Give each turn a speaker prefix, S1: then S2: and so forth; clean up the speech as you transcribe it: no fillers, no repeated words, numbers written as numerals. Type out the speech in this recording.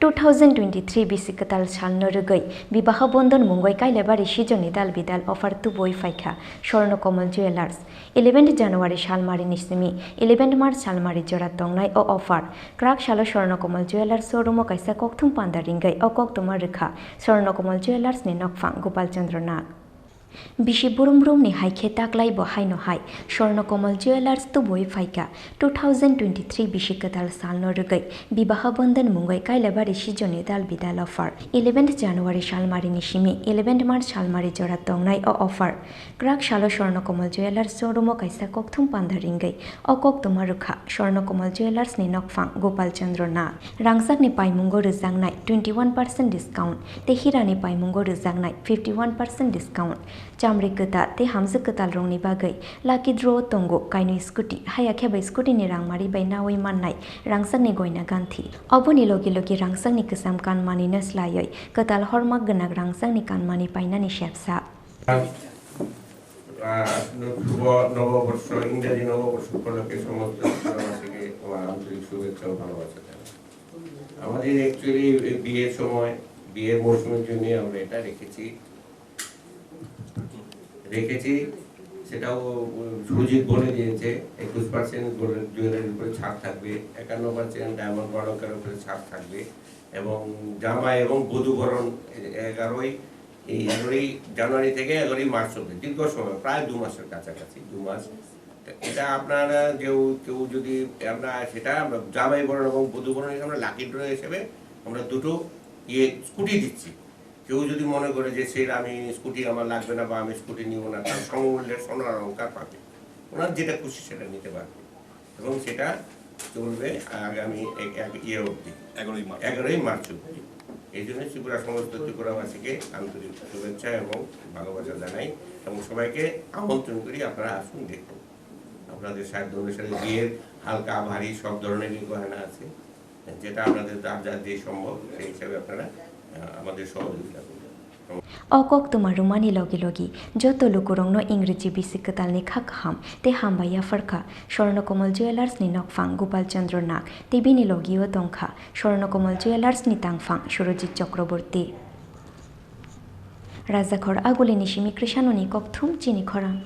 S1: 2023 bisikatal salno rugoi Vivah Bandhan Mungwi Kailaibari Chini Dalbidal offer Tubuwi Phaikha Swarnakamal Jewelers 11 January Shalmari Nisimi 11 March Shalmari Jorat Tongnai o offer Krak Shalo Swarnakamal Jewelers showroom kaisa kokthum panda ringai o koktuma rikha Swarnakamal Jewelers ni nokphang Gopal Chandra Nag Bishi burum ni haikhe taklai bo haino hai Swarnakamal Jewelers Tubuwi Phaikha 2023 bishikatal salno rugai Vivah Bandhan Mungwi Kailaibari Chini Dalbidal offer 11 January Shalmari Nishimi 11 March Shalmari Jorat Tongnai o offer Krak Shalo Swarnakamal Jewelers showroom kaisa kokthum panda ringai o koktuma rukha Swarnakamal Jewelers ni nokphang Gopal Chandra Nag rangsak ni paimungo rejangnai 21% discount te hira ni paimungo rejangnai 51% discount Chamri kata te hamza katal rongni bagai lucky draw tongo kaino scooty haya kheba scooty ni rangmari bai nawai mannai rangsak ni goina ganthi oboni logi rangsak ni kesam kan mani naslayai katal hormak ganak rangsak ni kan mani paina ni shepsa
S2: নববর্ষ ইংরেজি নববর্ষ উপলক্ষে সমস্ত দেশবাসীকে আমার আন্তরিক শুভেচ্ছা ও ভালোবাসা জানাই। আমাদের অ্যাকচুয়ালি বিয়ের সময় বিয়ের মৌসুমের জন্য আমরা এটা রেখেছি সেটাও সুজিত বলে দিয়েছে 21% গোল্ডেন জুয়েলারির উপরে ছাড় থাকবে 51% ডায়মন্ড অলংকারের উপরে ছাড় থাকবে এবং জামা এবং বধূবরণ 11ই জানুয়ারি থেকে 11ই মার্চ অবধি দীর্ঘ সময় প্রায় 2 মাসের কাছাকাছি 2 মাস এটা আপনারা কেউ যদি আমরা সেটা জামাই বরণ এবং বধূবরণ আমরা লাকি ড্র হিসেবে আমরা দুটো স্কুটি দিচ্ছি কেউ যদি মনে করে যে আমি স্কুটি আমার লাগবে না বা আমি স্কুটি নিব না তার সমমূল্যের সোনার অলংকার পাবে ওনার যেটা খুশি সেটা নিতে পারবে এবং সেটা চলবে আগামী অবধি 11ই মার্চ অবধি এই জন্য ত্রিপুরা সমস্ত ত্রিপুরাবাসীকে আন্তরিক শুভেচ্ছা এবং ভালোবাসা জানাই এবং সবাইকে আমন্ত্রণ করি আপনারা আসুন দেখুন আপনাদের সাধ্য অনুসারে বিয়ের হালকা ভারী সব ধরনেরই গয়না আছে যেটা আপনাদের যার যে সম্ভব সেই হিসাবে আপনারা আমাদের সহযোগিতা করবেন
S1: Okok tumarumani logi joto lukurongno ingreji bisikatal ni khakham te hambaya farkha Swarnakamal Jewelers ni nokphang Gopal Chandra Nag tibini logio tongkha Swarnakamal Jewelers ni tangphang Surojit Chakraborty Raja Khor aguli nishimi krishanoni kokthum Chini Khorang